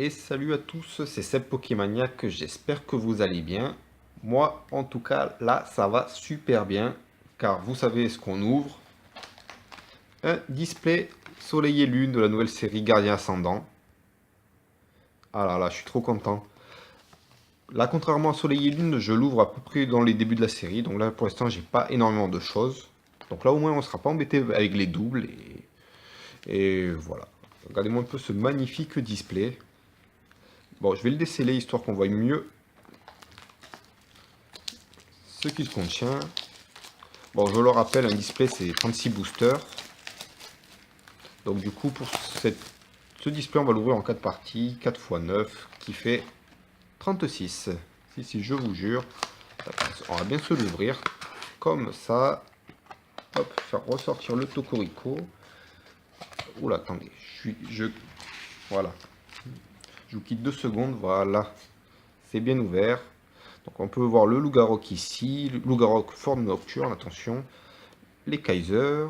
Et salut à tous, c'est Seb Pokémaniac, j'espère que vous allez bien. Moi, en tout cas, là, ça va super bien, car vous savez ce qu'on ouvre. Un display Soleil et Lune de la nouvelle série Gardien Ascendant. Ah là là, je suis trop content. Là, contrairement à Soleil et Lune, je l'ouvre à peu près dans les débuts de la série, donc là, pour l'instant, j'ai pas énormément de choses. Donc là, au moins, on sera pas embêté avec les doubles, et voilà. Regardez-moi un peu ce magnifique display. Bon, je vais le déceler histoire qu'on voit mieux ce qu'il contient. Bon, je le rappelle, un display c'est 36 boosters. Donc du coup, pour ce display, on va l'ouvrir en 4 parties, 4 x 9, qui fait 36. Si, je vous jure, on va bien se l'ouvrir. Comme ça. Hop, faire ressortir le Tocorico. Oula, attendez, voilà. Je vous quitte 2 secondes, voilà. C'est bien ouvert. Donc on peut voir le Lougarok ici, le Lougarok forme nocturne, attention. Les Kaiser,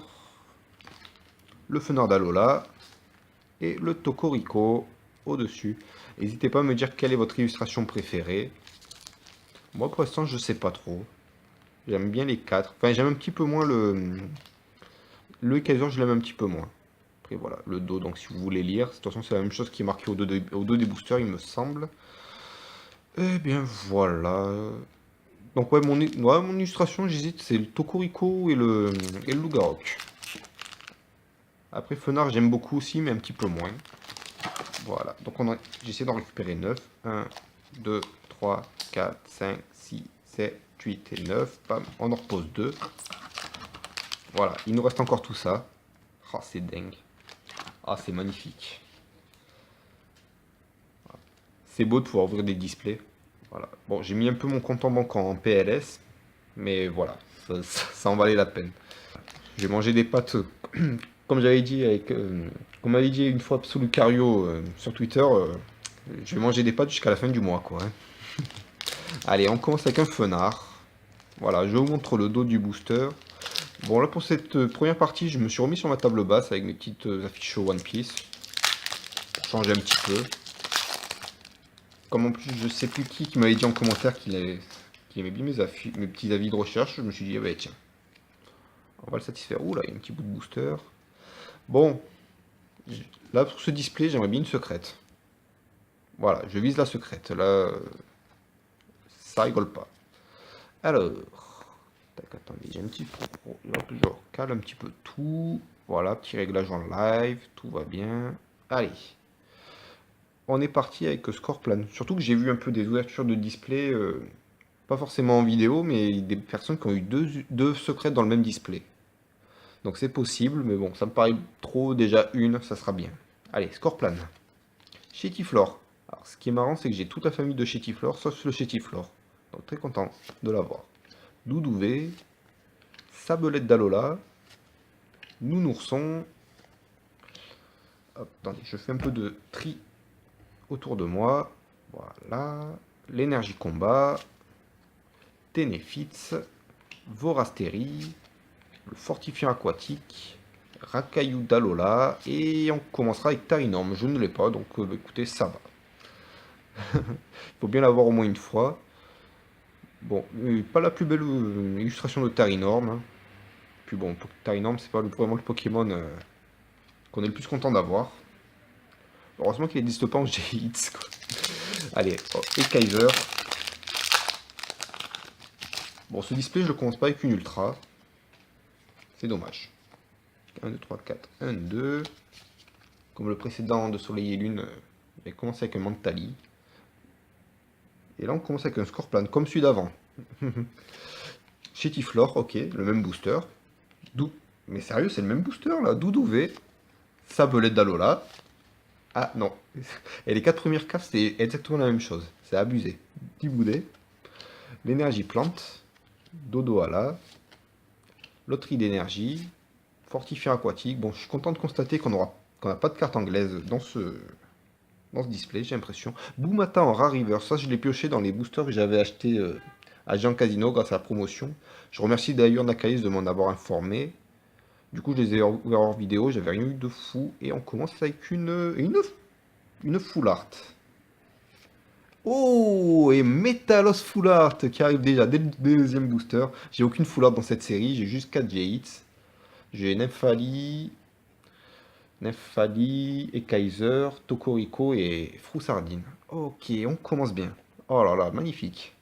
le Fenard d'Alola et le Tocorico au-dessus. N'hésitez pas à me dire quelle est votre illustration préférée. Moi, pour l'instant, je sais pas trop. J'aime bien les 4. Enfin, j'aime un petit peu moins le Kaiser, je l'aime un petit peu moins. Après, voilà, le dos, donc si vous voulez lire. De toute façon, c'est la même chose qui est marqué au dos des boosters, il me semble. Eh bien, voilà. Donc, ouais, mon illustration, j'hésite, c'est le Tocorico et le Lougarok. Après, Fenard, j'aime beaucoup aussi, mais un petit peu moins. Voilà, donc j'essaie d'en récupérer 9. 1, 2, 3, 4, 5, 6, 7, 8 et 9. Bam, on en repose 2. Voilà, il nous reste encore tout ça. Ah, c'est dingue. Ah, c'est magnifique. C'est beau de pouvoir ouvrir des displays. Voilà. Bon, j'ai mis un peu mon compte en banque en PLS. Mais voilà, ça en valait la peine. J'ai mangé des pâtes, comme j'avais dit, comme m'avait dit une fois Absolu Cario sur Twitter. Je vais manger des pâtes jusqu'à la fin du mois, quoi. Hein. Allez, on commence avec un fenard. Voilà, je vous montre le dos du booster. Bon, là, pour cette première partie, je me suis remis sur ma table basse avec mes petites affiches One Piece. Pour changer un petit peu. Comme en plus, je sais plus qui m'avait dit en commentaire qu'il aimait bien mes petits avis de recherche, je me suis dit, ah bah tiens, on va le satisfaire. Ouh là, il y a un petit bout de booster. Bon, là, pour ce display, j'aimerais bien une secrète. Voilà, je vise la secrète. Là, ça rigole pas. Alors, tac, attendez, j'ai un petit peu. Je recale un petit peu tout. Voilà, petit réglage en live, tout va bien. Allez, on est parti avec Scorplan. Surtout que j'ai vu un peu des ouvertures de display, pas forcément en vidéo, mais des personnes qui ont eu deux secrètes dans le même display. Donc c'est possible, mais bon, ça me paraît trop. Déjà une, ça sera bien. Allez, Scorplan. Chétiflore. Alors, ce qui est marrant, c'est que j'ai toute la famille de Chétiflore, sauf le Chétiflore. Donc très content de l'avoir. Doudouvé, Sabelette d'Alola, Nounourson. Hop, attendez, je fais un peu de tri autour de moi. Voilà. L'énergie combat, Ténéfitz, Vorastérie, le fortifiant aquatique, Racaillou d'Alola, et on commencera avec Tarinorm. Je ne l'ai pas, donc écoutez, ça va. Il faut bien l'avoir au moins une fois. Bon, pas la plus belle illustration de Tarinorm. Hein. Puis bon, Tarinorm, c'est pas vraiment le Pokémon qu'on est le plus content d'avoir. Heureusement qu'il n'existe pas en GX. Allez, oh, et Kaiser. Bon, ce display, je le commence pas avec une Ultra. C'est dommage. 1, 2, 3, 4, 1, 2. Comme le précédent de Soleil et Lune, j'ai commencé avec un Mantali. Et là, on commence avec un Scorplan, comme celui d'avant. Chétiflore, ok, le même booster. Mais sérieux, c'est le même booster là. Doudouvé, Sabelette d'Alola. Ah non. Et les 4 premières cartes, c'est exactement la même chose. C'est abusé. Diboudet. L'énergie plante. Dodo Ala. Loterie d'énergie. Fortifiant aquatique. Bon, je suis content de constater qu'on n'a pas de carte anglaise dans ce display, j'ai l'impression. Boumata en rare river. Ça, je l'ai pioché dans les boosters que j'avais acheté à Jean Casino grâce à la promotion. Je remercie d'ailleurs Nakalis de m'en avoir informé. Du coup, je les ai ouverts hors vidéo, j'avais rien eu de fou. Et on commence avec une full art. Oh, et Metalos Full Art qui arrive déjà dès le deuxième booster. J'ai aucune Full Art dans cette série, j'ai juste 4 G-Hits. J'ai Nymphali et Kaiser, Tokoriko et Froussardine. Ok, on commence bien. Oh là là, magnifique.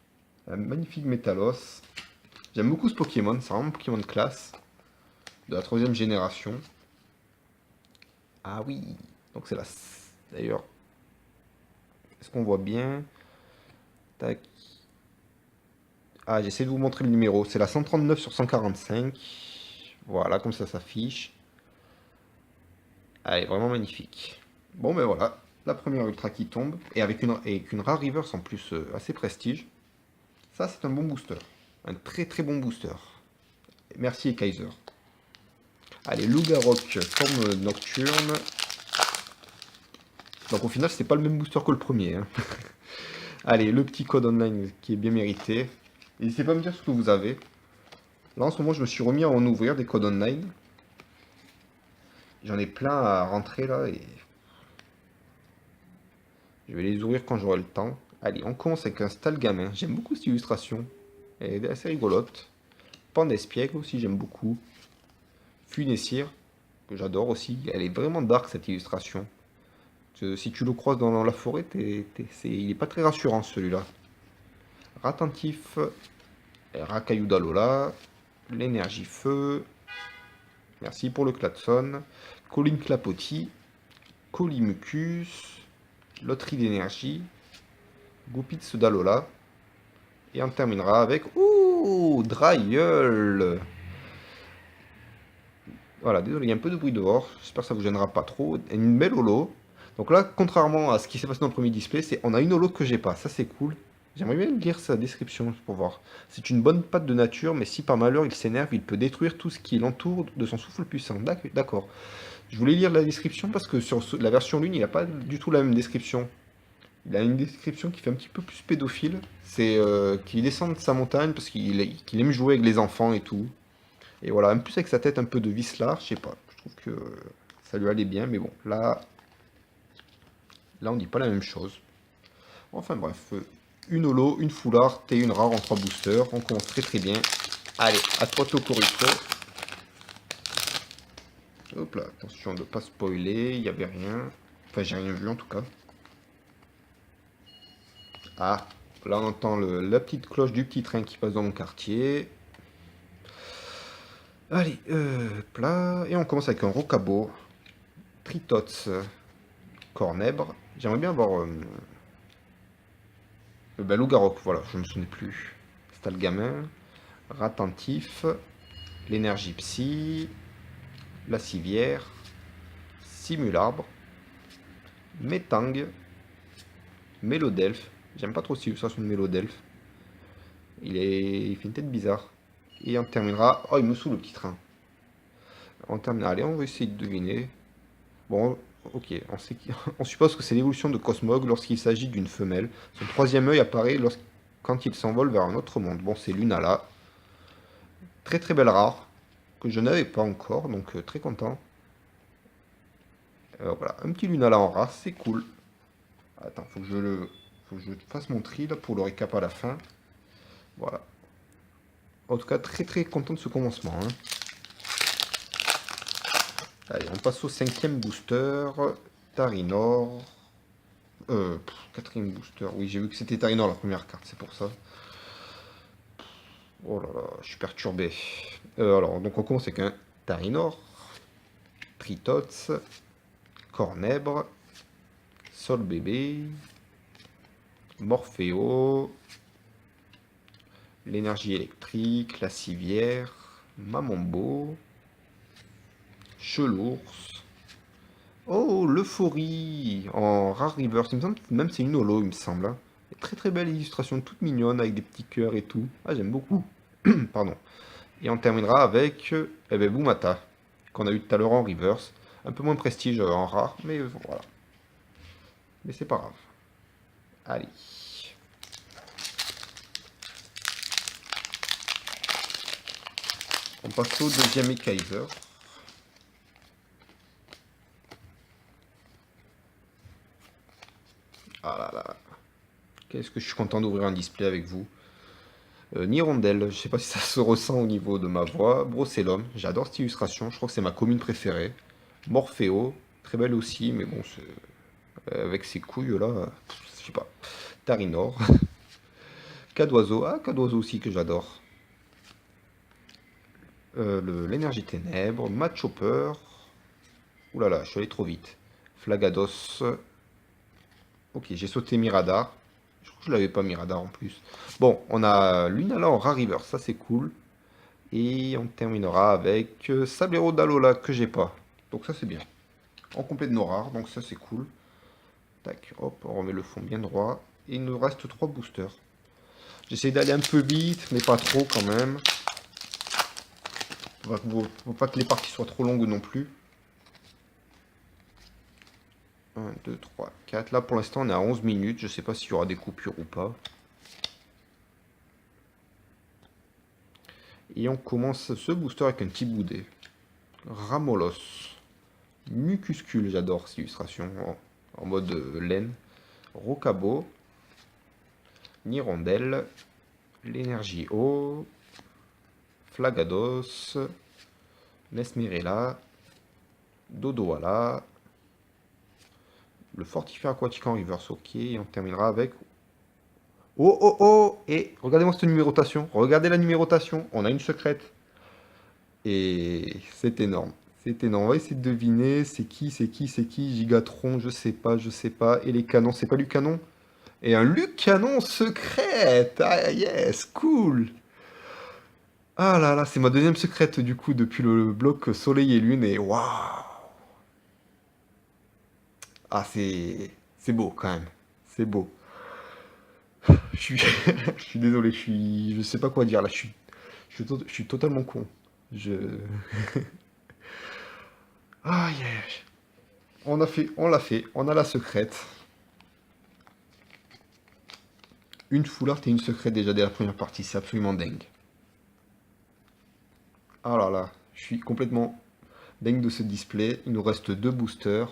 Un magnifique Metalos. J'aime beaucoup ce Pokémon, c'est vraiment un Pokémon de classe. De la troisième génération. Ah oui, donc c'est la... D'ailleurs, est-ce qu'on voit bien? Tac. Ah, j'essaie de vous montrer le numéro. C'est la 139 sur 145. Voilà, comme ça s'affiche. Elle est vraiment magnifique. Bon, ben voilà. La première ultra qui tombe. Et avec une rare reverse en plus assez prestige. Ça, c'est un bon booster. Un très très bon booster. Merci Kaiser. Allez, Lougarok, forme nocturne. Donc au final, c'est pas le même booster que le premier, hein. Allez, le petit code online qui est bien mérité. N'hésitez pas à me dire ce que vous avez. Là, en ce moment, je me suis remis à en ouvrir des codes online. J'en ai plein à rentrer là et je vais les ouvrir quand j'aurai le temps. Allez, on commence avec un Stalgamin. J'aime beaucoup cette illustration. Elle est assez rigolote. Pandespiègle aussi, j'aime beaucoup. Funessir, que j'adore aussi. Elle est vraiment dark cette illustration. Si tu le croises dans la forêt, il est pas très rassurant celui-là. Ratentif, Racaillou d'Alola, l'énergie feu. Merci pour le klaxon. Colline Clapotis, Colimucus, Loterie d'énergie, Goupitz d'Alola. Et on terminera avec... Ouh, Dryel. Voilà, désolé, il y a un peu de bruit dehors. J'espère que ça vous gênera pas trop. Une belle holo. Donc là, contrairement à ce qui s'est passé dans le premier display, on a une holo que j'ai pas. Ça, c'est cool. J'aimerais bien lire sa description pour voir. C'est une bonne patte de nature, mais si par malheur il s'énerve, il peut détruire tout ce qui l'entoure de son souffle puissant. D'accord. Je voulais lire la description parce que sur la version lune, il n'a pas du tout la même description. Il a une description qui fait un petit peu plus pédophile. C'est qu'il descend de sa montagne parce qu'il aime jouer avec les enfants et tout. Et voilà, en plus avec sa tête un peu de vicelard, je sais pas. Je trouve que ça lui allait bien, mais bon, là on dit pas la même chose. Enfin bref, une holo, une full art et une rare en 3 boosters. On commence très très bien. Allez, à toi Tokoriko. Hop là, attention de pas spoiler, il n'y avait rien. Enfin, j'ai rien vu en tout cas. Ah, là on entend la petite cloche du petit train qui passe dans mon quartier. Allez, là, et on commence avec un Rocabo, Tritots, Cornèbre. J'aimerais bien avoir le Lougarok, voilà, je me souvenais plus. Stalgamin, Ratentif, l'énergie psy, la civière, Simularbre, Métang, Mélodelphe. J'aime pas trop cette illustration de Mélodelphe. Il fait une tête bizarre. Et on terminera. Oh, il me saoule le petit train. On terminera. Allez, on va essayer de deviner. Bon, ok. On suppose que c'est l'évolution de Cosmog lorsqu'il s'agit d'une femelle. Son troisième œil apparaît quand il s'envole vers un autre monde. Bon, c'est Lunala. Très très belle rare. Que je n'avais pas encore. Donc très content. Voilà. Un petit Lunala en rare. C'est cool. Attends, faut que je fasse mon tri là pour le récap à la fin. Voilà. En tout cas, très très content de ce commencement, hein. Allez, on passe au 5e booster. Tarinor. Quatrième booster. Oui, j'ai vu que c'était Tarinor la première carte, c'est pour ça. Oh là là, je suis perturbé. Alors, donc on commence avec un Tarinor. Tritots. Cornèbre. Sol bébé. Morpheo. L'énergie électrique. La civière. Mamombo. Chelours. Oh, l'euphorie en rare reverse. Il me semble que même c'est une holo, il me semble, hein. Très très belle illustration, toute mignonne avec des petits cœurs et tout. Ah, j'aime beaucoup. Pardon. Et on terminera avec Boumata, qu'on a eu tout à l'heure en reverse. Un peu moins prestige en rare, mais voilà. Mais c'est pas grave. Allez. On passe au deuxième Kaiser. Ah là là. Qu'est-ce que je suis content d'ouvrir un display avec vous. Nirondelle, je sais pas si ça se ressent au niveau de ma voix. Brocellum, j'adore cette illustration, je crois que c'est ma commune préférée. Morpheo, très belle aussi, mais bon, avec ces couilles là, je sais pas. Tarinor, Cadoiseau, ah Cadoiseau aussi que j'adore. L'énergie ténèbres, Matchhopper. Ouh là là, je suis allé trop vite. Flagados. Ok, j'ai sauté Miradar. Je crois que je l'avais pas Miradar en plus. Bon, on a Lunala en Rariver, ça c'est cool. Et on terminera avec Sablero d'Alola que j'ai pas. Donc ça c'est bien. En complet de nos rares, donc ça c'est cool. Tac, hop, on remet le fond bien droit. Et il nous reste 3 boosters. J'essaie d'aller un peu vite, mais pas trop quand même. Faut pas que les parties soient trop longues non plus. 1, 2, 3, 4. Là pour l'instant on est à 11 minutes. Je sais pas s'il y aura des coupures ou pas. Et on commence ce booster avec un petit boudet. Ramolos. Mucuscule, j'adore cette illustration. En mode laine. Rocabo. Nirondelle. L'énergie eau. Flagados. Mesmerella. Dodoala. Le fortifiant aquatique en reverse, ok. Et on terminera avec... Oh, oh, oh! Et regardez-moi cette numérotation. Regardez la numérotation. On a une secrète. Et c'est énorme. C'est énorme. On va essayer de deviner. C'est qui, c'est qui, c'est qui? Gigatron, je sais pas, je sais pas. Et les canons, c'est pas Lucanon? Et un Lucanon secrète! Ah yes, cool! Ah là là, c'est ma deuxième secrète du coup depuis le bloc Soleil et Lune. Et waouh! Ah, c'est beau quand même. C'est beau. Je suis, je suis désolé, je sais pas quoi dire là. Je suis totalement con. Je, ah yeah. On l'a fait, on a la secrète. Une full art et une secrète déjà dès la première partie, c'est absolument dingue. Ah là là, je suis complètement dingue de ce display. Il nous reste 2 boosters.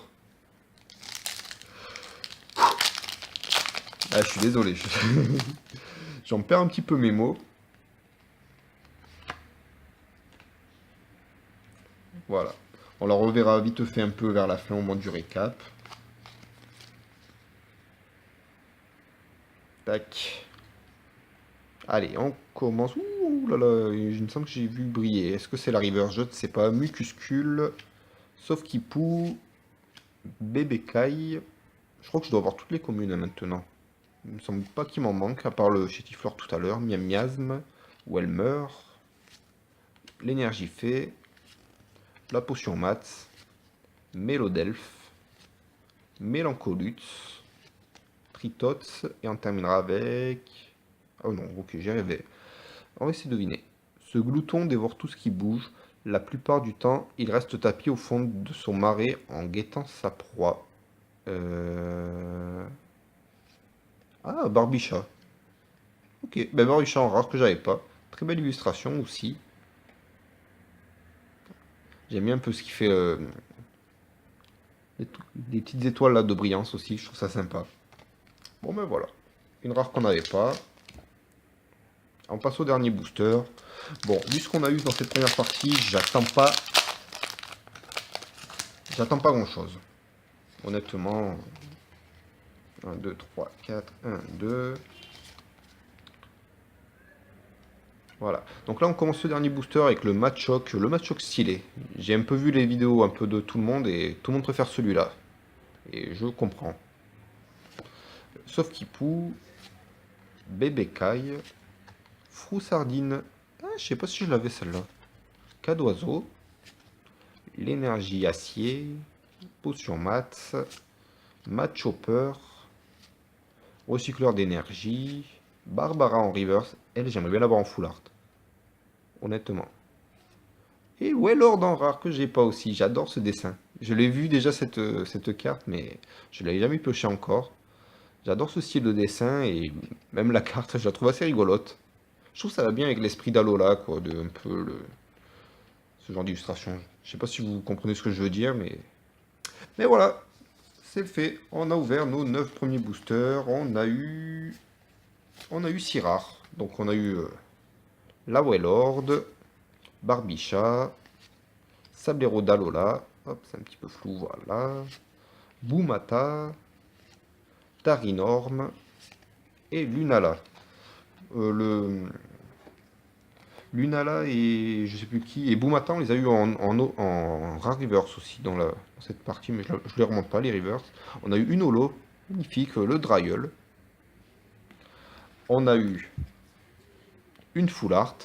Ah, je suis désolé, j'en perds un petit peu mes mots. Voilà. On la reverra vite fait un peu vers la fin au moment du récap. Tac. Allez, on commence. Ouh là là, il me semble que j'ai vu briller. Est-ce que c'est la river? Je ne sais pas. Mucuscule. Sauf Kipou. Bébé Caille. Je crois que je dois avoir toutes les communes hein, maintenant. Il me semble pas qu'il m'en manque, à part le chétiflore tout à l'heure. Miam Miasme. Où elle meurt. L'énergie fait. La potion mat. Mélodelphe. Mélancolutz. Tritots. Et on terminera avec... Oh non, ok, j'y arrivais. On va essayer de deviner. Ce glouton dévore tout ce qui bouge. La plupart du temps, il reste tapis au fond de son marais en guettant sa proie. Ah, Barbicha. Ok, ben Barbicha en rare que j'avais pas. Très belle illustration aussi. J'aime bien un peu ce qui fait des petites étoiles là de brillance aussi. Je trouve ça sympa. Bon ben voilà. Une rare qu'on n'avait pas. On passe au dernier booster. Bon, vu ce qu'on a eu dans cette première partie, j'attends pas grand chose. Honnêtement. 1, 2, 3, 4, 1, 2. Voilà. Donc là, on commence ce dernier booster avec le Machoc stylé. J'ai un peu vu les vidéos un peu de tout le monde et tout le monde préfère celui-là. Et je comprends. Sauf Kipou, Bébé Caille, Froussardine. Ah, je sais pas si je l'avais celle-là. Cadoiseau, l'énergie acier, potion mat, Matchhopper, recycleur d'énergie, Barbara en reverse. Elle, j'aimerais bien l'avoir en full art. Honnêtement. Et Wailord en rare que j'ai pas aussi. J'adore ce dessin. Je l'ai vu déjà cette carte, mais je l'avais jamais pioché encore. J'adore ce style de dessin et même la carte, je la trouve assez rigolote. Je trouve que ça va bien avec l'esprit d'Alola, quoi, de un peu ce genre d'illustration. Je sais pas si vous comprenez ce que je veux dire, mais voilà, c'est fait. On a ouvert nos 9 premiers boosters. On a eu on a eu 6 rares. Donc on a eu la Wailord, Barbicha, Sablero d'Alola, hop, c'est un petit peu flou, voilà. Boumata, Tarinorm et Lunala. Le Lunala et je sais plus qui, et Boumata, on les a eu en rare reverse aussi dans cette partie, mais je ne les remonte pas, les reverse. On a eu une holo, magnifique, le Dryel. On a eu une Full Art,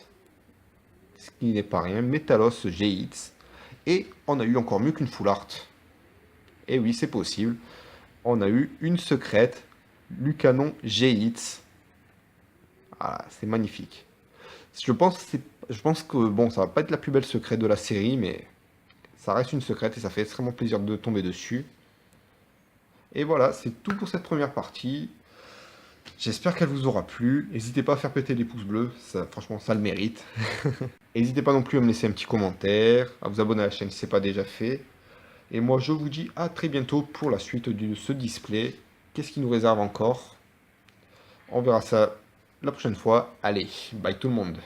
ce qui n'est pas rien, Metalos GX. Et on a eu encore mieux qu'une Full Art. Et oui, c'est possible. On a eu une secrète, Lucanon GX. Voilà, c'est magnifique. Je pense que bon, ça va pas être la plus belle secrète de la série, mais ça reste une secrète et ça fait extrêmement plaisir de tomber dessus. Et voilà, c'est tout pour cette première partie. J'espère qu'elle vous aura plu. N'hésitez pas à faire péter les pouces bleus, franchement, ça le mérite. N'hésitez pas non plus à me laisser un petit commentaire, à vous abonner à la chaîne si ce n'est pas déjà fait. Et moi, je vous dis à très bientôt pour la suite de ce display. Qu'est-ce qui nous réserve encore? On verra ça la prochaine fois. Allez, bye tout le monde.